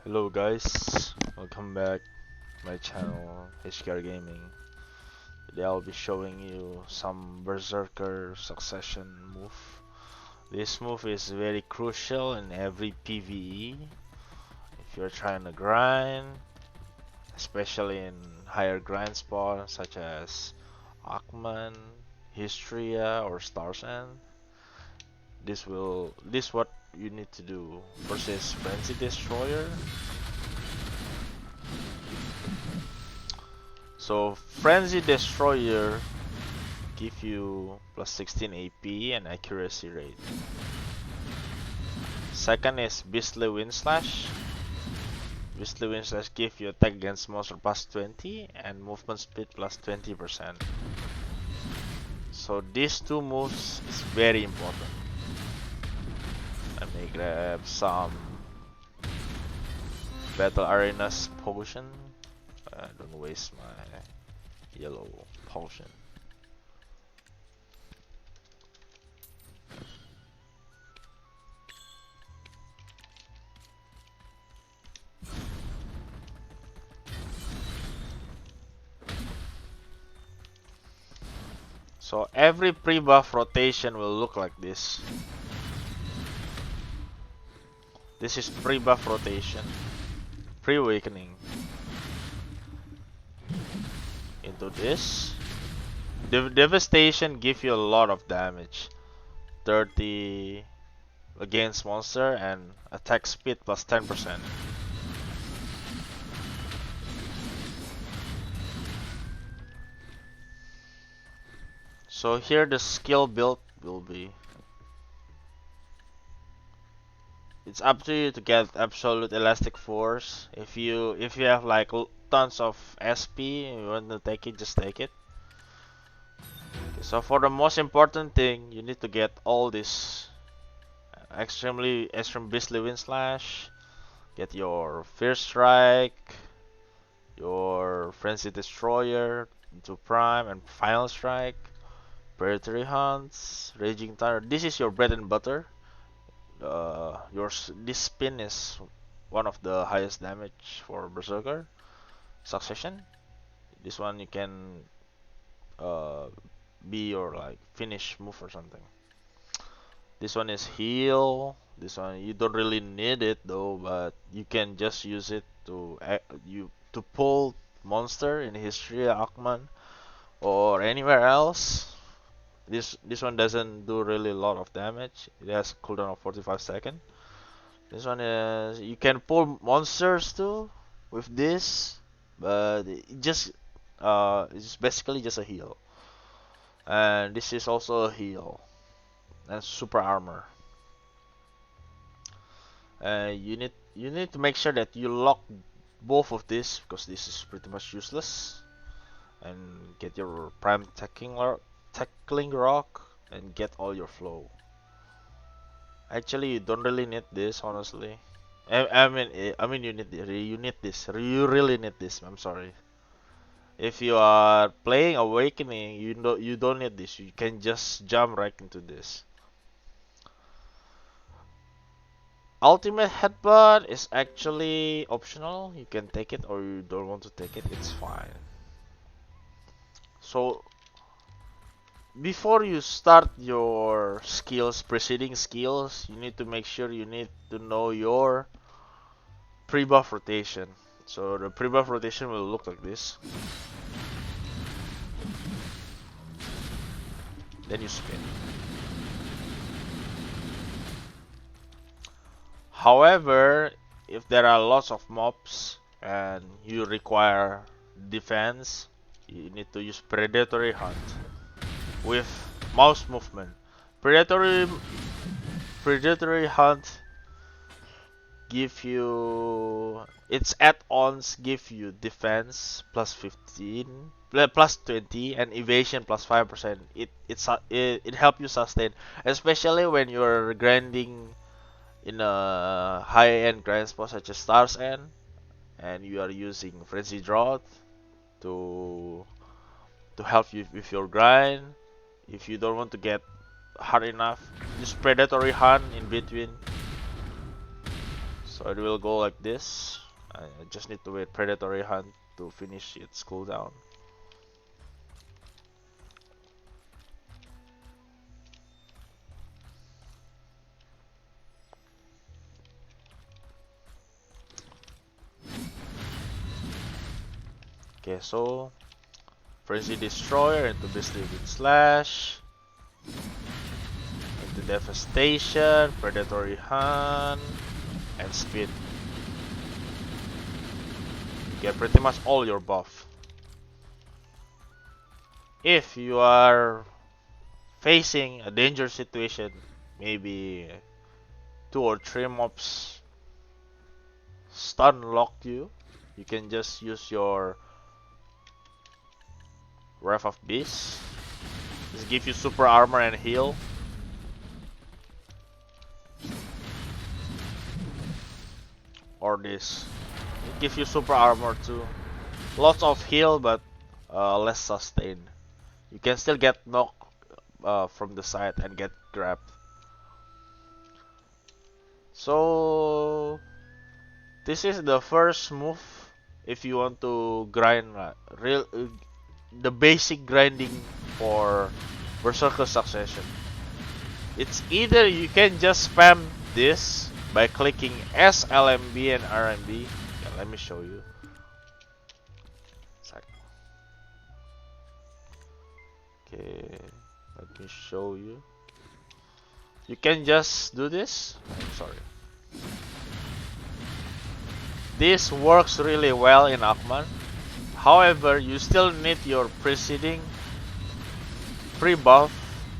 Hello guys, welcome back to my channel HKR Gaming. Today I'll be showing you some Berserker succession move. This move is very crucial in every PvE. If you're trying to grind, especially in higher grind spots such as Ackman, Hystria, or Star's End, this what you need to do. First is Frenzy Destroyer. So Frenzy Destroyer give you plus 16 AP and accuracy rate. Second is Beastly Wind Slash. Beastly Wind Slash give you attack against monster plus 20 and movement speed plus 20%. So these two moves is very important. Let me grab some Battle Arena's potion. Don't waste my yellow potion. So every pre-buff rotation will look like this. This is pre-buff rotation. Pre-awakening. Into this. Devastation give you a lot of damage. 30 against monster and attack speed plus 10%. So here the skill build will be. It's up to you to get absolute elastic force. If you have like tons of SP and you want to take it, just take it. Okay, so for the most important thing, you need to get all this extreme beastly wind slash. Get your fierce strike, your frenzy destroyer into prime and final strike. Predatory hunts, raging thunder. This is your bread and butter. This spin is one of the highest damage for Berserker. Succession. This one you can uh, be your like finish move or something. This one is heal. This one you don't really need it though, but you can just use it to to pull monster in history, Ackman, or anywhere else. This one doesn't do really a lot of damage. It has cooldown of 45 seconds. This one is you can pull monsters too with this, but it's basically just a heal. And this is also a heal and super armor. You need to make sure that you lock both of this because this is pretty much useless. And get your prime tackling rock and get all your flow. Actually, you don't really need this, honestly. I mean, you need this. You really need this. I'm sorry. If you are playing Awakening, you don't need this. You can just jump right into this. Ultimate Headbutt is actually optional. You can take it or you don't want to take it. It's fine. So before you start your skills, preceding skills, you need to make sure you need to know your pre-buff rotation. So the pre-buff rotation will look like this. Then you spin. However, if there are lots of mobs and you require defense, you need to use predatory hunt with mouse movement. Predatory hunt give you its add-ons give you defense plus 15 plus 20 and evasion plus 5%. It help you sustain, especially when you're grinding in a high-end grind spot such as Stars End and you are using Frenzy Drought to help you with your grind. If you don't want to get hard enough, use Predatory Hunt in between. So it will go like this. I just need to wait Predatory Hunt to finish its cooldown. Okay, so Frenzy Destroyer into Beastly with Slash, into Devastation, Predatory Hunt, and Speed. You get pretty much all your buff. If you are facing a danger situation, maybe 2 or 3 mobs stun locked you, you can just use your Wrath of Beast. Just give you super armor and heal. Or this. It gives you super armor too. Lots of heal but less sustain. You can still get knocked from the side and get grabbed. So this is the first move if you want to grind the basic grinding for Berserker Succession. It's either you can just spam this by clicking S, LMB, and RMB. Yeah, let me show you. Okay, let me show you. You can just do this. I'm sorry. This works really well in Akman. However, you still need your preceding pre-buff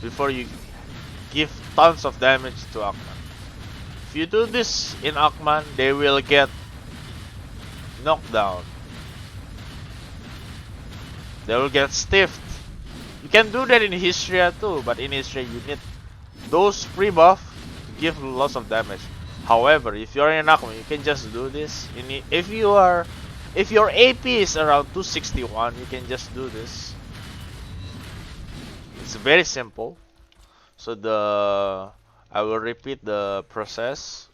before you give tons of damage to Akman. If you do this in Akman, they will get knocked down. They will get stiffed. You can do that in Histria too, but in Histria you need those pre-buff to give lots of damage. However, if you're in Akman, you can just do this. If your AP is around 261, you can just do this. It's very simple. So I will repeat the process.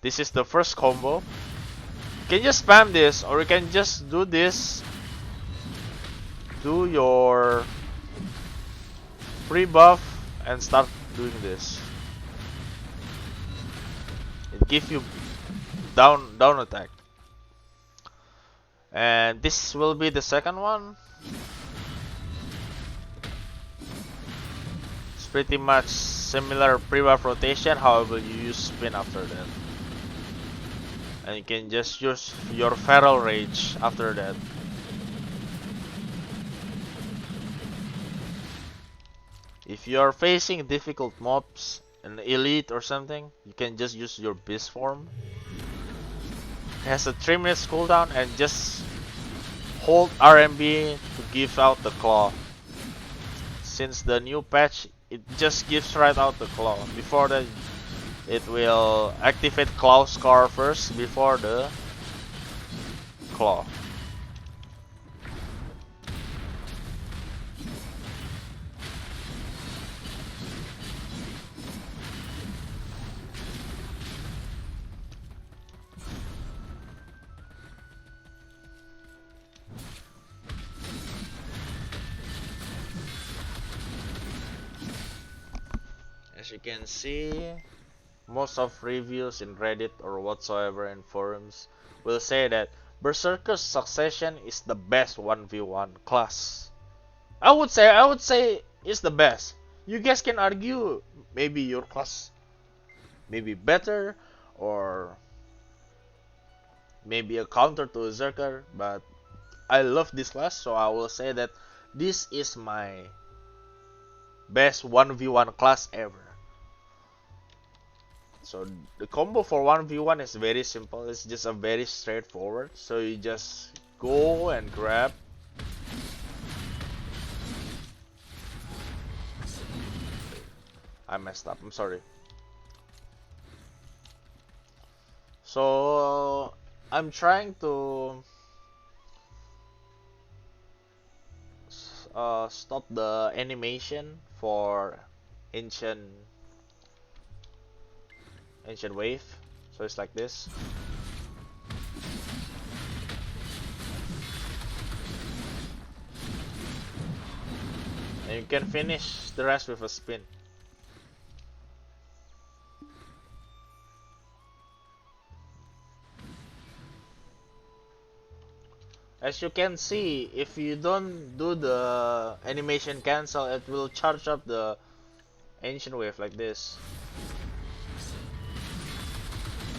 This is the first combo. You can just spam this, or you can just do this. Do your pre-buff and start doing this. It gives you down attack. And this will be the second one. It's pretty much similar pre-buff rotation, however you use spin after that. And you can just use your Feral Rage after that. If you are facing difficult mobs, an elite or something, you can just use your Beast form. It has a 3 minutes cooldown and just hold RMB to give out the claw. Since the new patch, it just gives right out the claw. Before that, it will activate Claw Scar first before the claw. As you can see, most of reviews in Reddit or whatsoever in forums will say that Berserker's Succession is the best 1v1 class. I would say it's the best. You guys can argue maybe your class may be better or maybe a counter to Zerker, but I love this class, so I will say that this is my best 1v1 class ever. So the combo for 1v1 is very simple. It's just a very straightforward. So you just go and grab. I messed up. I'm sorry. So I'm trying to stop the animation for ancient wave. So it's like this. And you can finish the rest with a spin. As you can see, if you don't do the animation cancel, it will charge up the ancient wave like this.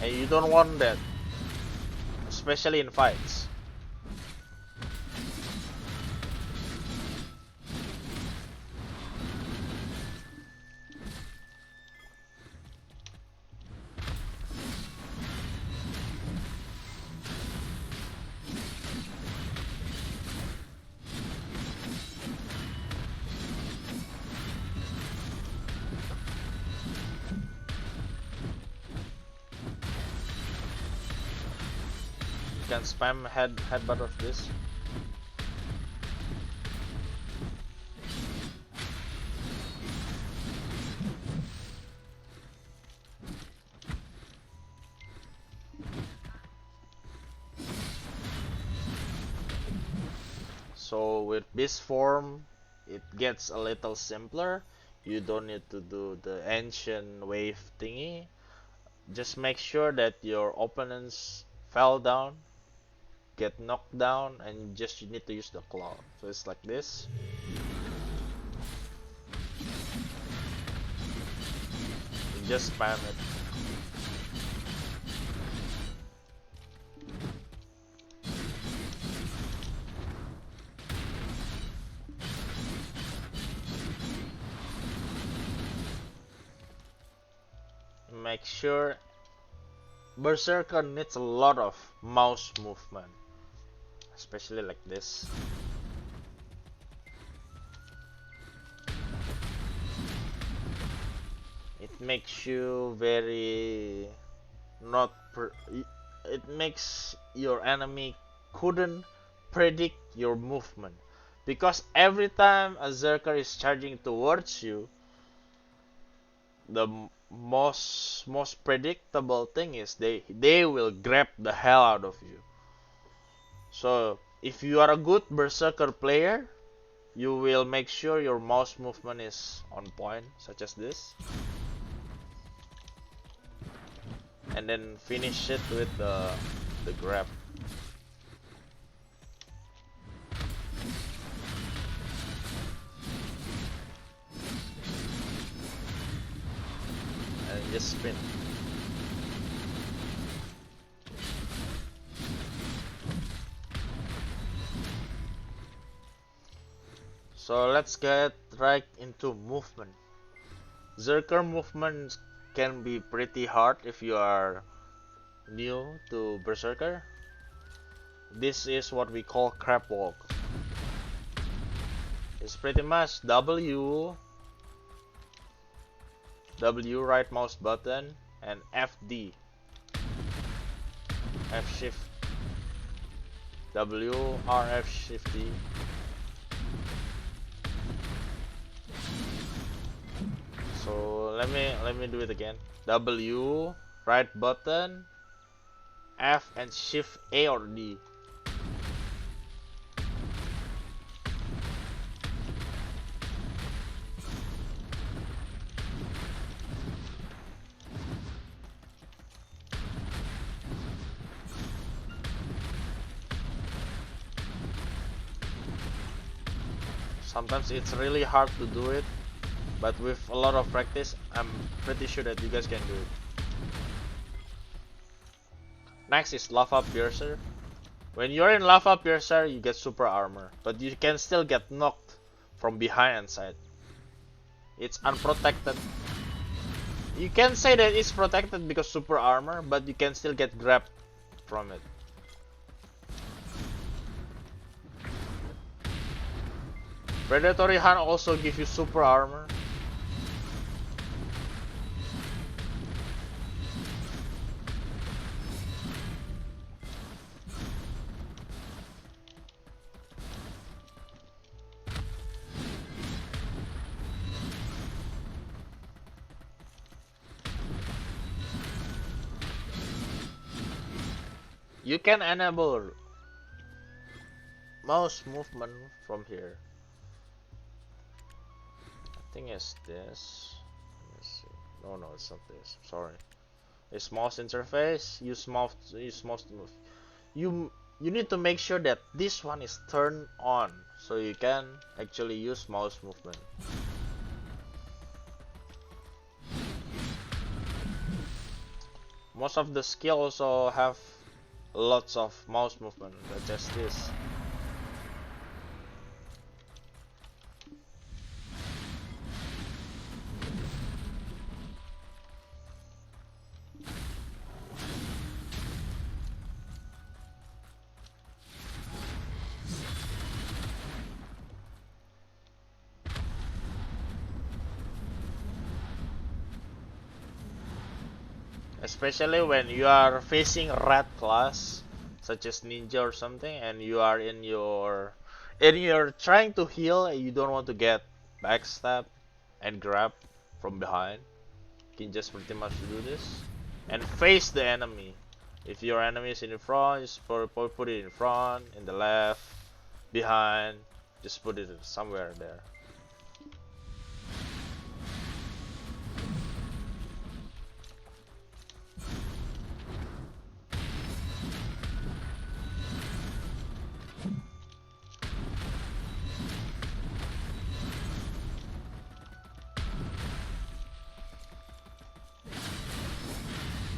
And you don't want that, especially in fights. You can spam headbutt of this. So with this form, it gets a little simpler. You don't need to do the ancient wave thingy. Just make sure that your opponents fell down, get knocked down, and you need to use the claw. So it's like this. You just spam it. Make sure Berserker needs a lot of mouse movement, especially like this. It makes you very it makes your enemy couldn't predict your movement, because every time a Zerker is charging towards you, the most predictable thing is they will grab the hell out of you. So if you are a good Berserker player, you will make sure your mouse movement is on point, such as this, and then finish it with the grab. And just spin. So let's get right into movement. Zerker movement can be pretty hard if you are new to Berserker. This is what we call crab walk. It's pretty much W right mouse button and FD, F shift, W R F shift D. So let me do it again. W right button, F and shift A or D. Sometimes it's really hard to do it, but with a lot of practice, I'm pretty sure that you guys can do it. Next is Lava Piercer. When you're in Lava Piercer, you get super armor, but you can still get knocked from behind and side. It's unprotected. You can say that it's protected because super armor, but you can still get grabbed from it. Predatory Hunt also gives you super armor. You can enable mouse movement from here. I think it's this. Let me see. No, no, it's not this. Sorry. It's mouse interface. Use mouse to move. You need to make sure that this one is turned on so you can actually use mouse movement. Most of the skill also have lots of mouse movement, such as this. Especially when you are facing rat class, such as ninja or something, and you are in your and you're trying to heal and you don't want to get backstab and grab from behind. You can just pretty much do this and face the enemy. If your enemy is in the front, just put it in front, in the left, behind. Just put it somewhere there.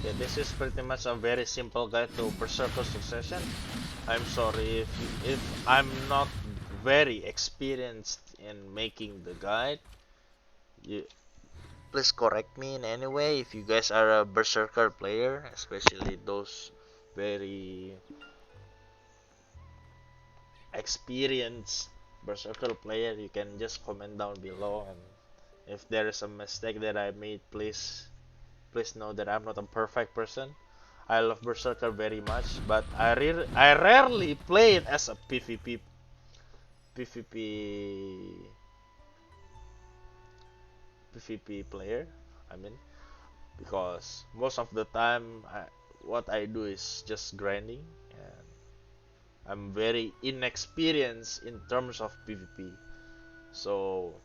Yeah, this is pretty much a very simple guide to Berserker Succession. I'm sorry if I'm not very experienced in making the guide. You please correct me in any way if you guys are a Berserker player, especially those very experienced Berserker player. You can just comment down below, and if there is a mistake that I made, please know that I'm not a perfect person. I love Berserker very much, but I rarely play it as a PvP PvP player. I mean, because most of the time what I do is just grinding, and I'm very inexperienced in terms of PvP. So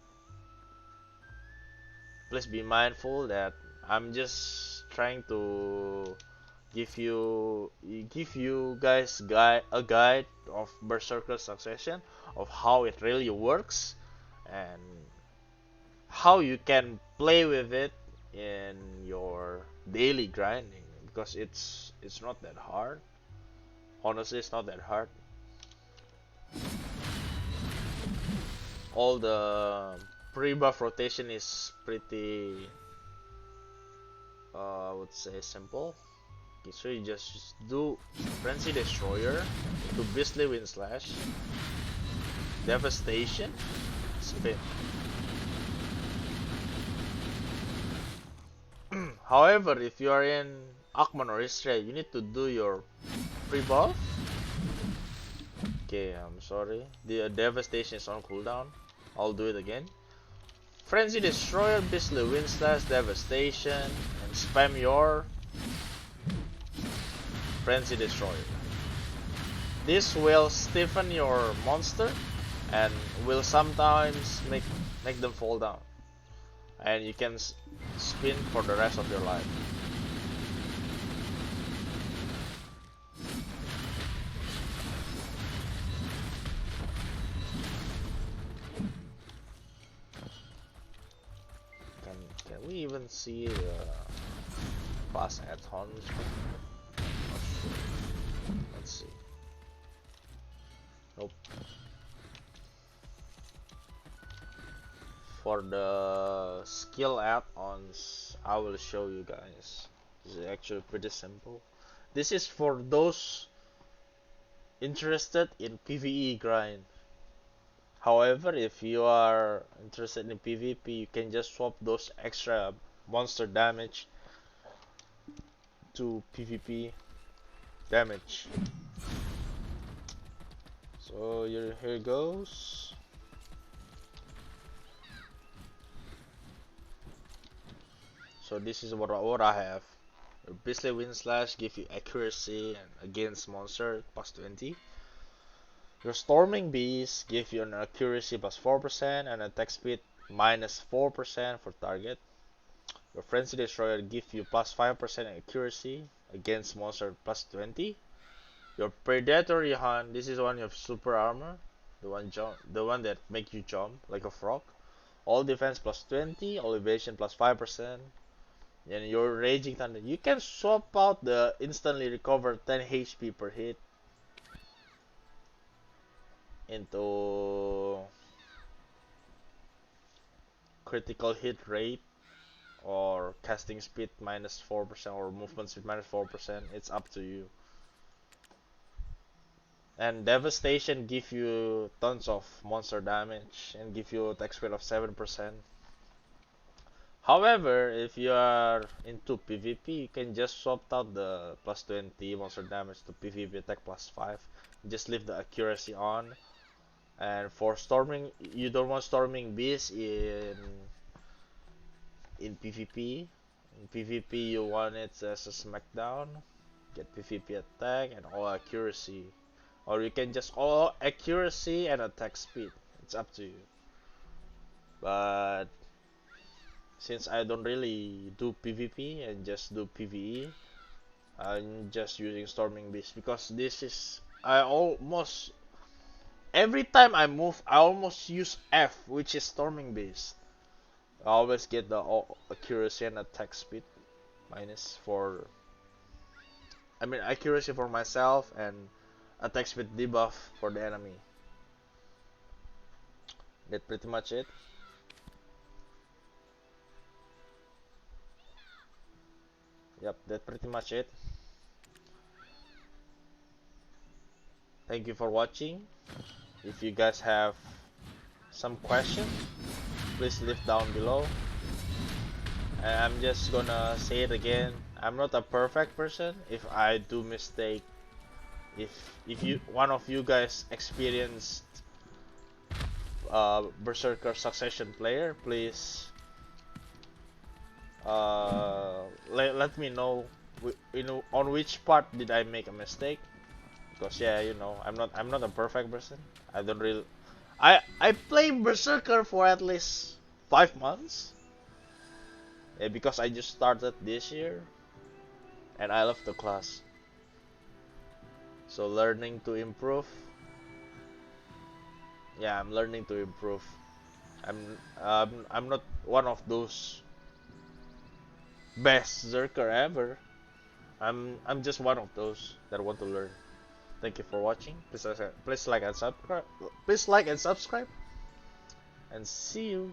please be mindful that I'm just trying to give you guys a guide of Berserker Succession, of how it really works and how you can play with it in your daily grinding, because it's not that hard. Honestly, it's not that hard. All the pre-buff rotation is pretty I would say simple. Okay, so you just do Frenzy Destroyer to Beastly Wind Slash, Devastation, Spin. However, if you are in Akman or Israel, you need to do your pre-buff. Okay, I'm sorry. The Devastation is on cooldown. I'll do it again. Frenzy Destroyer, Beastly Wind Slash, Devastation, and spam your Frenzy Destroyer. This will stiffen your monster and will sometimes make them fall down, and you can spin for the rest of your life. Can we even see the past add-ons? Let's see. Nope. For the skill add-ons, I will show you guys. This is actually pretty simple. This is for those interested in PvE grind. However, if you are interested in PvP, you can just swap those extra monster damage to PvP damage. So here goes. So this is what I have. Your Beastly Wind Slash give you accuracy and against monster plus 20. Your Storming Beast give you an accuracy plus 4% and attack speed minus 4% for target. Your Frenzy Destroyer give you plus 5% accuracy against monster plus 20. Your Predatory Hunt, this is one of super armor, the one that make you jump like a frog. All defense plus 20, all evasion plus 5%. And your Raging Thunder, you can swap out the instantly recover 10 HP per hit into critical hit rate or casting speed minus 4% or movement speed minus 4%. It's up to you. And Devastation give you tons of monster damage and give you attack speed of 7%. However, if you are into PvP, you can just swap out the plus 20 monster damage to PvP attack plus 5. Just leave the accuracy on. And for Storming, you don't want Storming Beast in PvP. In PvP, you want it as a smackdown. Get PvP attack and all accuracy. Or you can just all accuracy and attack speed. It's up to you. But since I don't really do PvP and just do PvE, I'm just using Storming Beast because this is I almost every time I move I almost use F, which is Storming Beast. I always get the accuracy and attack speed minus for accuracy for myself and attack speed debuff for the enemy. That's pretty much it. Yep, that's pretty much it. Thank you for watching. If you guys have some questions, please leave down below. And I'm just gonna say it again. I'm not a perfect person. If I do mistake, if you one of you guys experienced Berserker Succession player, please let me know on which part did I make a mistake. Because yeah, I'm not a perfect person. I don't really I play Berserker for at least 5 months. Yeah, because I just started this year and I love the class. So learning to improve. Yeah, I'm learning to improve. I'm not one of those best Zerker ever. I'm just one of those that want to learn. Thank you for watching. Please like and subscribe. Please like and subscribe. And see you.